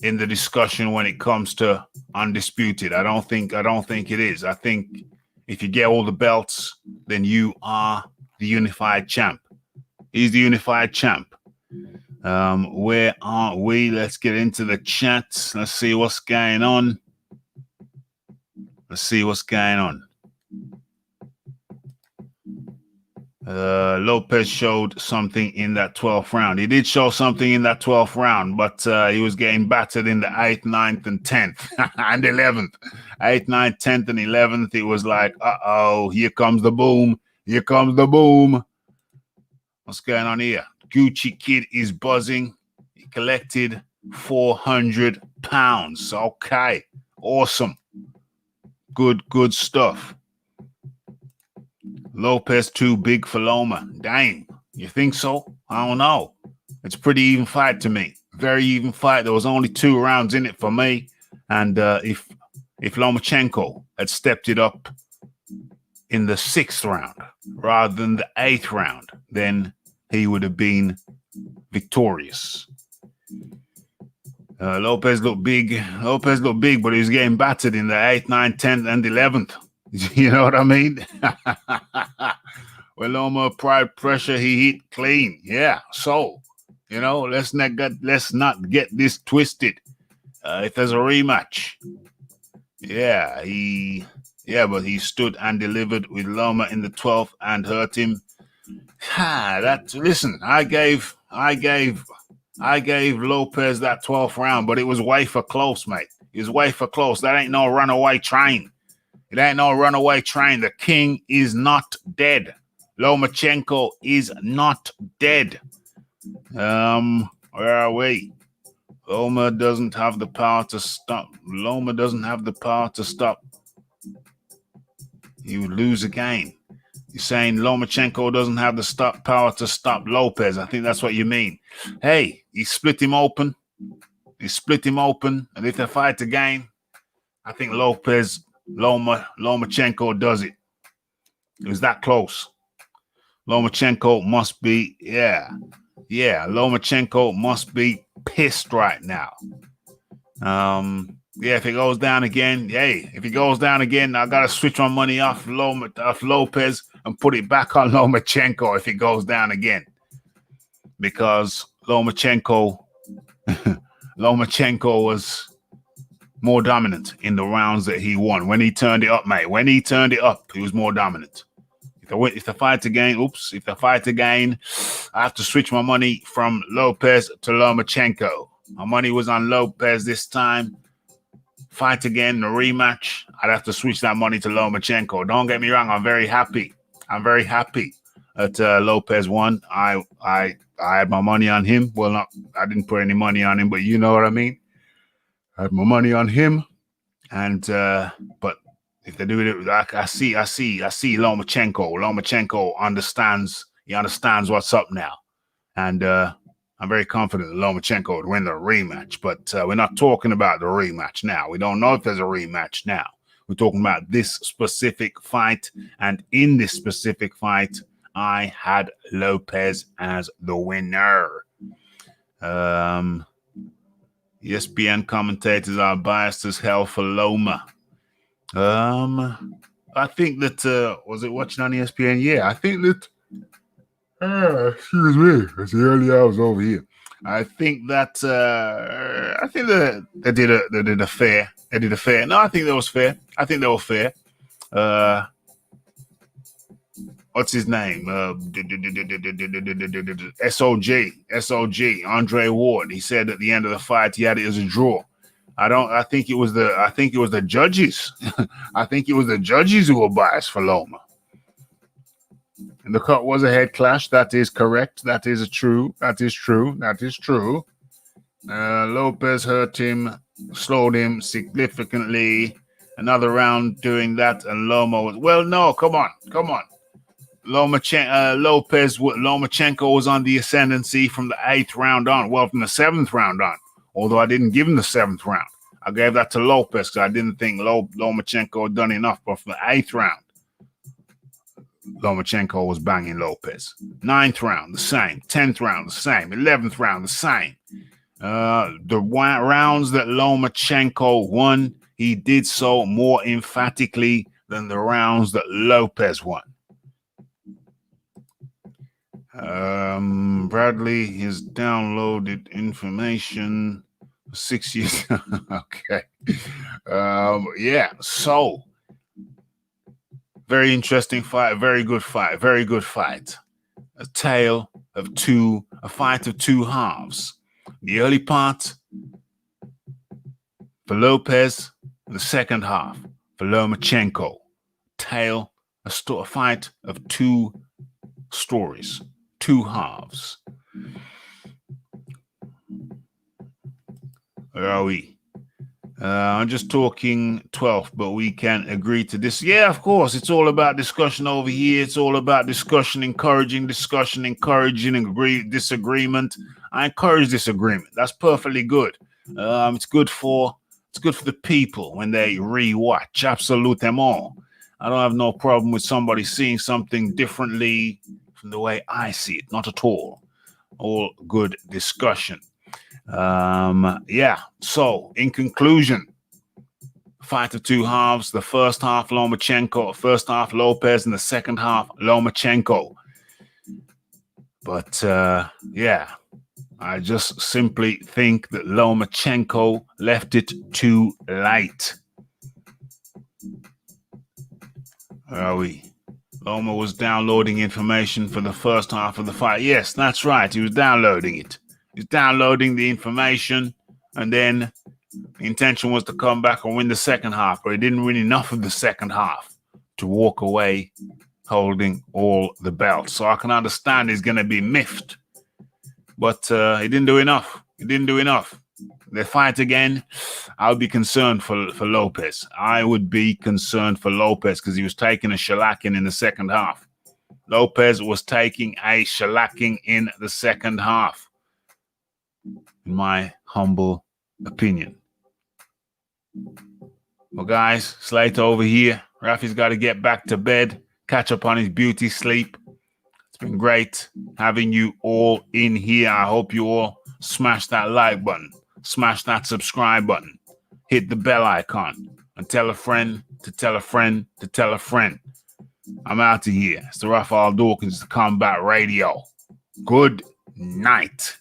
in the discussion when it comes to undisputed. I don't think it is. I think If you get all the belts, then you are the unified champ. He's the unified champ. Where are we? Let's get into the chat. Let's see what's going on. Let's see what's going on. Lopez showed something in that 12th round. He did show something in that 12th round, but he was getting battered in the 8th, 9th, and 10th, and 11th. 8th, 9th, 10th, and 11th. It was like, uh-oh, here comes the boom. Here comes the boom. What's going on here? Gucci Kid is buzzing. He collected 400 pounds. Okay, awesome. Good stuff. Lopez too big for Loma. Dang, you think so? I don't know. It's a pretty even fight to me. Very even fight. There was only 2 rounds in it for me. And if Lomachenko had stepped it up in the 6th round rather than the 8th round, then he would have been victorious. Lopez looked big. Lopez looked big, but he was getting battered in the 8th, 9th, 10th, and 11th. You know what I mean? Well, Loma applied pressure. He hit clean. Yeah. So, you know, let's not get this twisted. If there's a rematch, but he stood and delivered with Loma in the 12th and hurt him. Listen, I gave Lopez that 12th round, but it was way for close, mate. It was way for close. That ain't no runaway train. It ain't no runaway train. The king is not dead. Lomachenko is not dead. Where are we? Loma doesn't have the power to stop. Loma doesn't have the power to stop. He would lose again. You're saying Lomachenko doesn't have the power to stop Lopez. I think that's what you mean. Hey, he split him open. And if they fight again, I think Lomachenko does it. It was that close. Lomachenko must be, Lomachenko must be pissed right now. If it goes down again, I gotta switch my money off Lopez and put it back on Lomachenko if it goes down again. Because Lomachenko was more dominant in the rounds that he won. When he turned it up, mate. When he turned it up, he was more dominant. If the fight again, I have to switch my money from Lopez to Lomachenko. My money was on Lopez this time. Fight again, the rematch, I'd have to switch that money to Lomachenko. Don't get me wrong, I'm very happy that Lopez won. I had my money on him. Well, I didn't put any money on him, but you know what I mean. I had my money on him, and but if they do it, like I see Lomachenko. Lomachenko understands. He understands what's up now, and I'm very confident that Lomachenko would win the rematch. But we're not talking about the rematch now. We don't know if there's a rematch now. We're talking about this specific fight, and in this specific fight, I had Lopez as the winner. ESPN commentators are biased as hell for Loma. I think that was it watching on ESPN? Yeah, I think that. Excuse me, it's the early hours over here. I think that they did a fair. They did a fair. No, I think that was fair. I think they were fair. What's his name? SOG, Andre Ward. He said at the end of the fight he had it as a draw. I think it was the judges. I think it was the judges who were biased for Loma. And the cut was a head clash. That is correct. That is true. Lopez hurt him, slowed him significantly. Another round doing that, and Loma was no. Come on. Lomachenko was on the ascendancy from the 8th round on. Well, from the 7th round on. Although I didn't give him the 7th round, I gave that to Lopez because I didn't think Lomachenko had done enough. But from the 8th round, Lomachenko was banging Lopez. 9th round, the same. 10th round, the same. 11th round, the same. The rounds that Lomachenko won, he did so more emphatically than the rounds that Lopez won. Bradley has downloaded information 6 years. Okay. Yeah. So very interesting fight. Very good fight. Very good fight. A fight of two halves. The early part for Lopez, the second half for Lomachenko. A fight of two stories, two halves. Where are we? I'm just talking 12th, but we can agree to this. Yeah, of course. It's all about discussion over here. It's all about discussion, encouraging disagreement. I encourage disagreement. That's perfectly good. It's good for the people when they rewatch. Absolutement. I don't have no problem with somebody seeing something differently from the way I see it. Not at all. All good discussion. Yeah. So, in conclusion, fight of two halves. The first half, Lomachenko. First half, Lopez. And the second half, Lomachenko. But, yeah, I just simply think that Lomachenko left it too late. Where are we? Loma was downloading information for the first half of the fight. Yes, that's right. He was downloading it. He's downloading the information, and then the intention was to come back and win the second half, but he didn't win enough of the second half to walk away holding all the belts. So I can understand he's going to be miffed, but he didn't do enough. They fight again. I would be concerned for Lopez. I would be concerned for Lopez because he was taking a shellacking in the second half. Lopez was taking a shellacking in the second half. In my humble opinion. Well, guys, Slater over here. Rafi's got to get back to bed, catch up on his beauty sleep. It's been great having you all in here. I hope you all smash that like button, smash that subscribe button, hit the bell icon, and tell a friend to tell a friend to tell a friend. I'm out of here. It's the Rafael Dawkins, the Combat Radio. Good night.